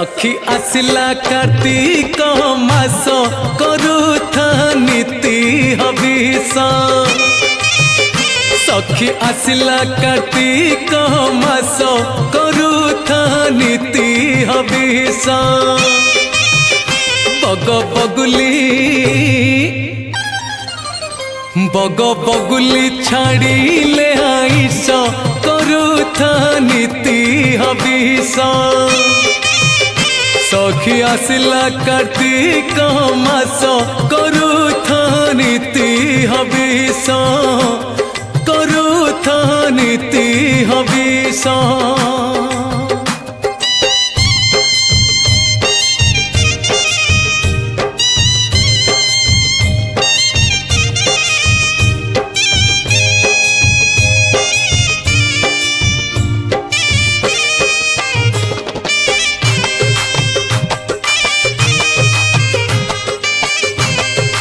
अखी आसिला कार्तिक मास करुथा नीति हविष सखी आसिला कार्तिक मास करुथा नीति हविष बग बगुली छाड़िले आईस करुथा नीति हविष सखी आसिला कार्तिक मास करुथा नीति हविष करुथा नीति हविष।